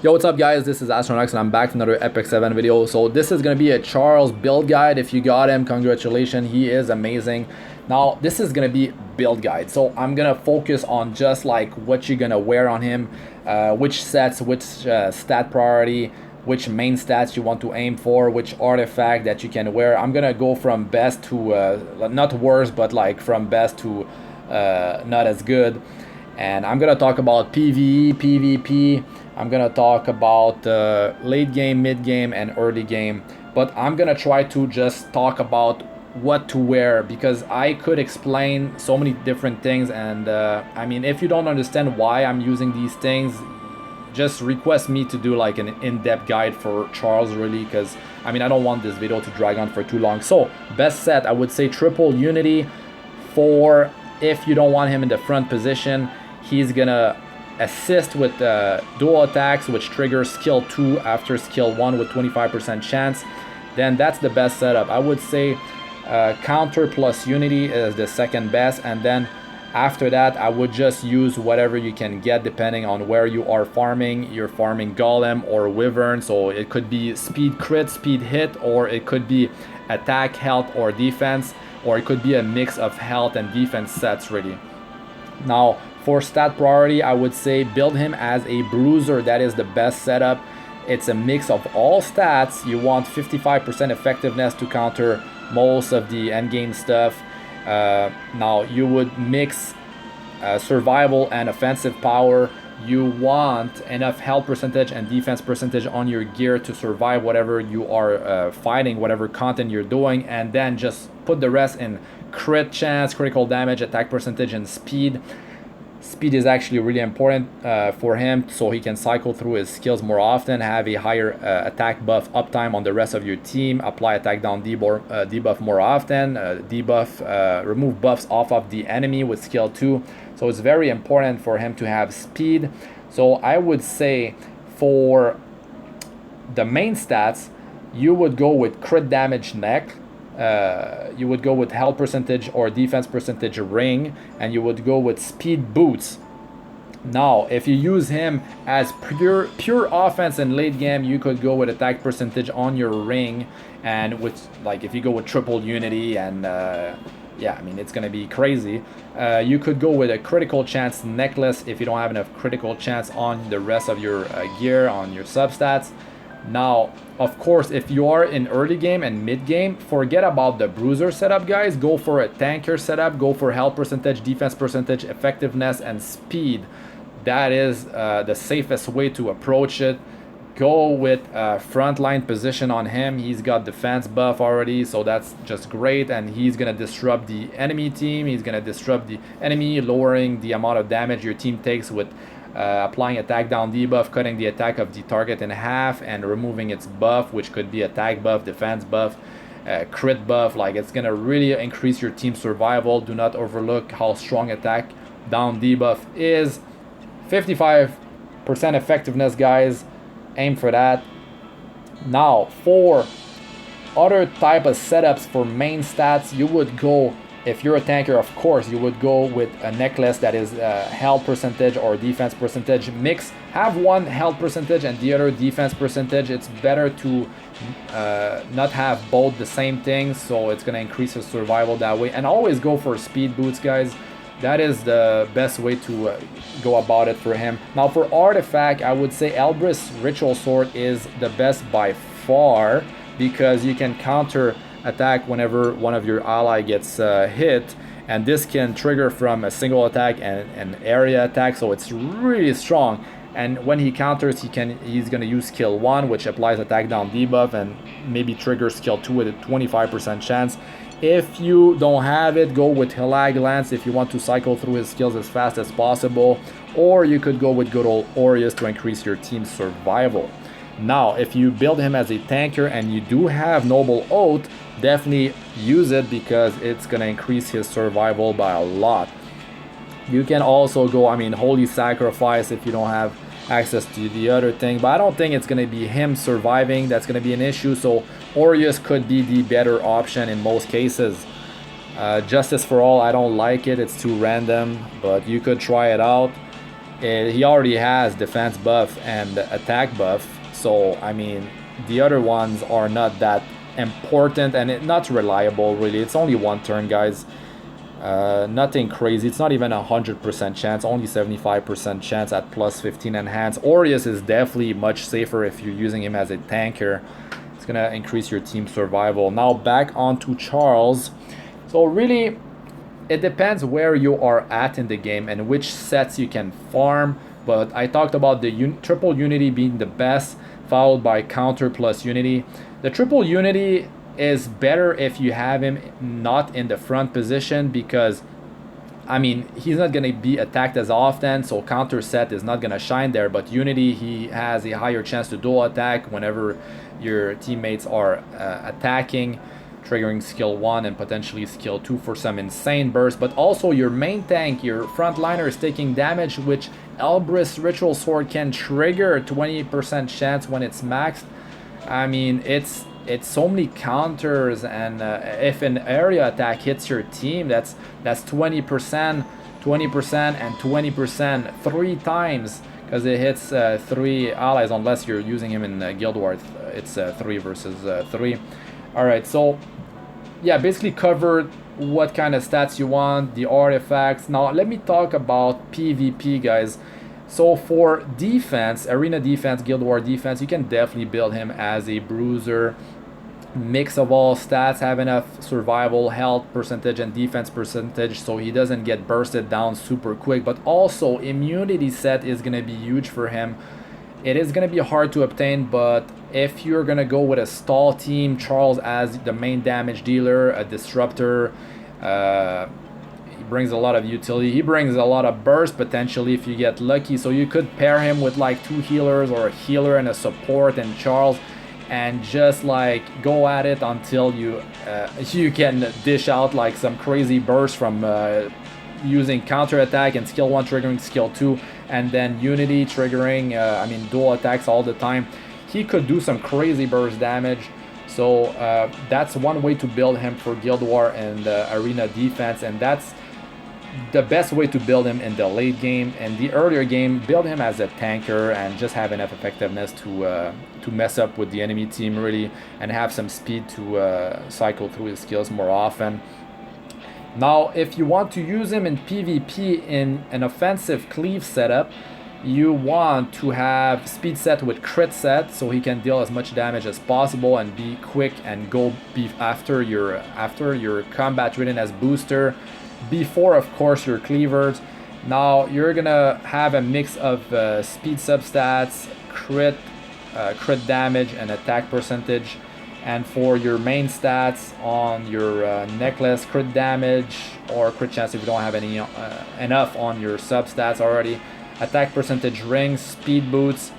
Yo, what's up guys, this is Astronax and I'm back to another Epic 7 video. So this is going to be a Charles build guide. If you got him, congratulations, he is amazing. Now this is going to be build guide, so I'm going to focus on just like what you're going to wear on him, which sets, which stat priority, which main stats you want to aim for, which artifact that you can wear. I'm going to go from best to, not worst, but like from best to not as good. And I'm gonna talk about PvE, PvP. I'm gonna talk about late game, mid game, and early game. But I'm gonna try to just talk about what to wear, because I could explain so many different things. And I mean, if you don't understand why I'm using these things, just request me to do like an in-depth guide for Charles, really, because I mean, I don't want this video to drag on for too long. So best set, I would say triple unity. For if you don't want him in the front position, he's gonna assist with dual attacks, which triggers skill 2 after skill 1 with 25% chance. Then that's the best setup. I would say counter plus unity is the second best, and then after that I would just use whatever you can get depending on where you are farming. You're farming golem or wyvern, so it could be speed crit, speed hit, or it could be attack, health, or defense, or it could be a mix of health and defense sets, really. Now for stat priority, I would say build him as a bruiser. That is the best setup. It's a mix of all stats. You want 55% effectiveness to counter most of the endgame stuff. Now you would mix survival and offensive power. You want enough health percentage and defense percentage on your gear to survive whatever you are fighting, whatever content you're doing, and then just put the rest in crit chance, critical damage, attack percentage, and speed. Speed is actually really important for him, so he can cycle through his skills more often, have a higher attack buff uptime on the rest of your team, apply attack down debuff more often, remove buffs off of the enemy with skill 2. So it's very important for him to have speed. So I would say for the main stats, you would go with crit damage neck. You would go with health percentage or defense percentage ring, and you would go with speed boots. Now if you use him as pure offense in late game, you could go with attack percentage on your ring, and with like if you go with triple unity, and yeah, I mean it's gonna be crazy. You could go with a critical chance necklace if you don't have enough critical chance on the rest of your gear, on your substats. Now, of course, if you are in early game and mid game, forget about the bruiser setup, guys. Go for a tanker setup. Go for health percentage, defense percentage, effectiveness, and speed. That is the safest way to approach it. Go with frontline position on him. He's got defense buff already, so that's just great, and he's gonna disrupt the enemy team. He's gonna disrupt the enemy, lowering the amount of damage your team takes with applying attack down debuff, cutting the attack of the target in half, and removing its buff, which could be attack buff, defense buff, crit buff. Like, it's gonna really increase your team's survival. Do not overlook how strong attack down debuff is. 55% effectiveness, guys. Aim for that. Now for other type of setups for main stats, you would go, if you're a tanker, of course, you would go with a necklace that is health percentage or defense percentage mix. Have one health percentage and the other defense percentage. It's better to not have both the same thing, so it's gonna increase his survival that way. And always go for speed boots, guys. That is the best way to go about it for him. Now for artifact, I would say Elbrus Ritual Sword is the best by far, because you can counter attack whenever one of your ally gets hit, and this can trigger from a single attack and an area attack, so it's really strong. And when he counters, he's gonna use skill 1, which applies attack down debuff, and maybe trigger skill 2 with a 25% chance. If you don't have it, go with Hilag Lance if you want to cycle through his skills as fast as possible, or you could go with good old Aureus to increase your team's survival. Now if you build him as a tanker and you do have Noble Oath, definitely use it, because it's gonna increase his survival by a lot. You can also go, I mean, Holy Sacrifice if you don't have access to the other thing, but I don't think it's gonna be him surviving that's gonna be an issue. So Aureus could be the better option in most cases. Justice for All, I don't like it, it's too random, but you could try it out. he already has defense buff and attack buff. So I mean, the other ones are not that important and not reliable really. It's only one turn, guys. Nothing crazy. It's not even 100% chance, only 75% chance at plus 15 enhance. Aureus is definitely much safer if you're using him as a tanker. It's gonna increase your team survival. Now back onto Charles. So really, it depends where you are at in the game and which sets you can farm. But I talked about the triple unity being the best, followed by counter plus unity. The triple unity is better if you have him not in the front position, because I mean, he's not going to be attacked as often, so counter set is not going to shine there. But unity, he has a higher chance to dual attack whenever your teammates are attacking, triggering skill 1 and potentially skill 2 for some insane burst. But also your main tank, your frontliner, is taking damage, which Elbrus Ritual Sword can trigger 20% chance when it's maxed. I mean, it's so many counters, and if an area attack hits your team, that's 20%, 20%, and 20% 3 times, because it hits 3 allies, unless you're using him in Guild Wars. It's 3 versus 3. Alright, so yeah, basically covered what kind of stats you want, the artifacts. Now let me talk about PvP, guys. So for defense, arena defense, Guild Wars defense, you can definitely build him as a bruiser. Mix of all stats, have enough survival, health percentage, and defense percentage, so he doesn't get bursted down super quick. But also immunity set is going to be huge for him. It is going to be hard to obtain, but if you're going to go with a stall team, Charles as the main damage dealer, a disruptor, he brings a lot of utility. He brings a lot of burst potentially if you get lucky, so you could pair him with like 2 healers or a healer and a support and Charles, and just like go at it until you you can dish out like some crazy burst from using counter attack and skill 1 triggering skill 2, and then unity triggering I mean dual attacks all the time. He could do some crazy burst damage. So that's one way to build him for Guild Wars and arena defense, and that's the best way to build him in the late game. And the earlier game, build him as a tanker and just have enough effectiveness to mess up with the enemy team really, and have some speed to cycle through his skills more often. Now if you want to use him in PvP in an offensive cleave setup, you want to have speed set with crit set, so he can deal as much damage as possible and be quick and go after your combat readiness booster, before of course your cleavers. Now you're gonna have a mix of speed substats, crit damage, and attack percentage. And for your main stats on your necklace, crit damage or crit chance if you don't have any enough on your substats already, attack percentage rings, speed boots.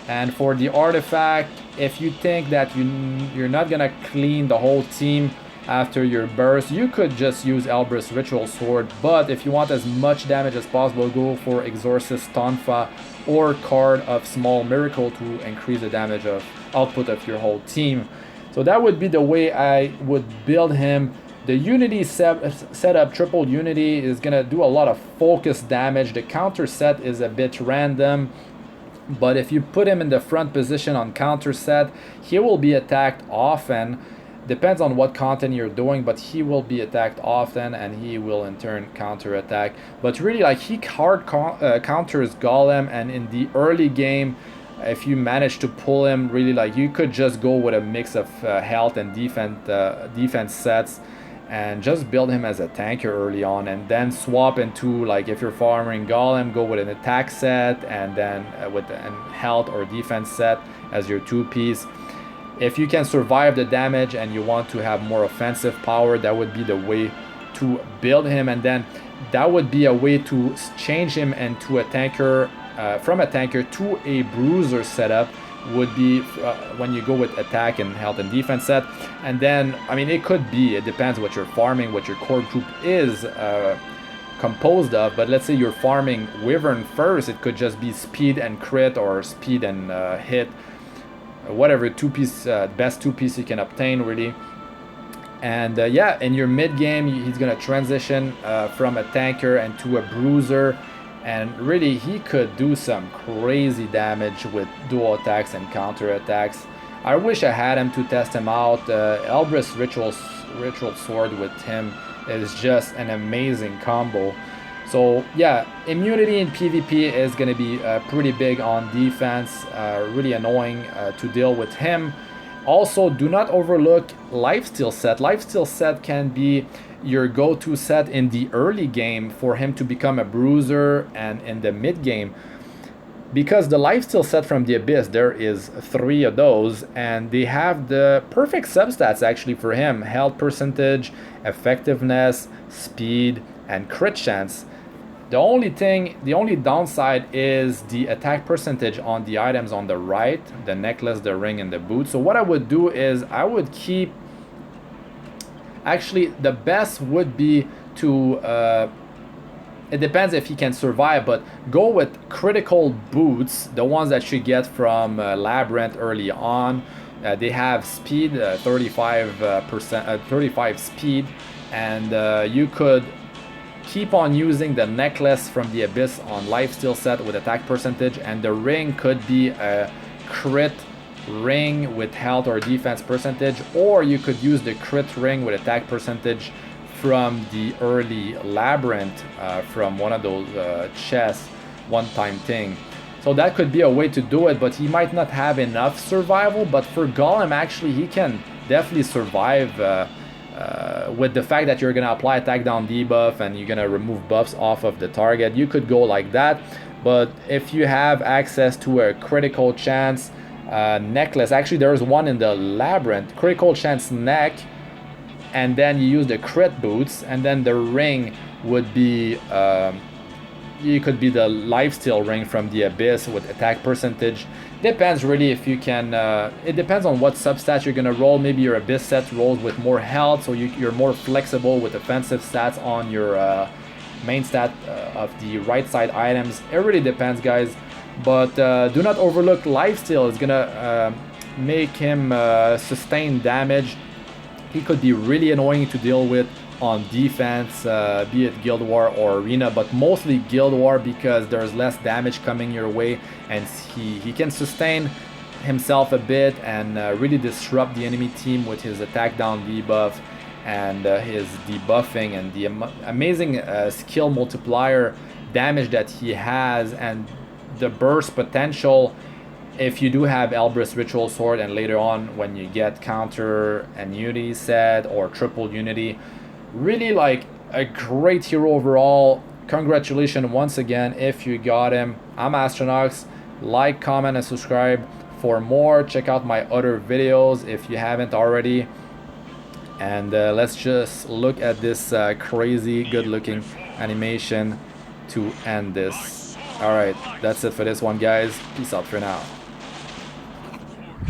And for the artifact, if you think that you're not gonna clean the whole team after your burst, you could just use Elbrus Ritual Sword. But if you want as much damage as possible, go for Exorcist Tonfa or Card of Small Miracle to increase the damage of output of your whole team. So that would be the way I would build him. The unity setup, triple unity, is gonna do a lot of focus damage. The counter set is a bit random, but if you put him in the front position on counter set, he will be attacked often. Depends on what content you're doing, but he will be attacked often and he will in turn counter attack. But really, like, he hard counters Golem, and in the early game, if you manage to pull him, really, like, you could just go with a mix of health and defense sets and just build him as a tanker early on, and then swap into, like, if you're farming Golem, go with an attack set and then with an health or defense set as your 2-piece. If you can survive the damage and you want to have more offensive power, that would be the way to build him. And then that would be a way to change him into a tanker, from a tanker to a bruiser setup, would be when you go with attack and health and defense set. And then, I mean, it depends what you're farming, what your core group is composed of. But let's say you're farming Wyvern first, it could just be speed and crit, or speed and hit, whatever best 2-piece you can obtain really. And yeah, in your mid game, he's gonna transition from a tanker into a bruiser, and really he could do some crazy damage with dual attacks and counter attacks. I wish I had him to test him out. Elbrus Ritual Sword with him is just an amazing combo. So yeah, immunity in PvP is going to be pretty big on defense, really annoying to deal with him. Also, do not overlook Lifesteal Set. Lifesteal Set can be your go-to set in the early game for him to become a bruiser, and in the mid game, because the Lifesteal Set from the Abyss, there is 3 of those, and they have the perfect substats actually for him: health percentage, effectiveness, speed, and crit chance. The only downside is the attack percentage on the items on the right, the necklace, the ring, and the boot. So what I would do is I would keep, actually the best would be to, it depends if he can survive, but go with critical boots, the ones that you get from Labyrinth early on. They have speed, 35 speed, and you could keep on using the necklace from the Abyss on Lifesteal Set with attack percentage, and the ring could be a crit ring with health or defense percentage, or you could use the crit ring with attack percentage from the early Labyrinth, from one of those chests, one-time thing. So that could be a way to do it, but he might not have enough survival. But for Golem, actually, he can definitely survive with the fact that you're going to apply attack down debuff and you're going to remove buffs off of the target. You could go like that. But if you have access to a critical chance necklace, actually there's one in the Labyrinth, critical chance neck, and then you use the crit boots, and then the ring would be you could be the lifesteal ring from the Abyss with attack percentage. Depends really if you can, it depends on what substats you're gonna roll. Maybe your Abyss set rolls with more health, so you're more flexible with offensive stats on your main stat of the right side items. It really depends, guys, but do not overlook lifesteal. It's gonna make him sustain damage. He could be really annoying to deal with on defense, be it Guild War or Arena, but mostly Guild War because there's less damage coming your way, and he can sustain himself a bit and really disrupt the enemy team with his attack down debuff and his debuffing and the amazing skill multiplier damage that he has, and the burst potential. If you do have Elbrus Ritual Sword, and later on when you get counter and unity set or triple unity, really like a great hero overall. Congratulations once again if you got him. I'm Astronox. Like, comment, and subscribe for more. Check out my other videos if you haven't already. And let's just look at this crazy good looking animation to end this. Alright, that's it for this one, guys. Peace out for now.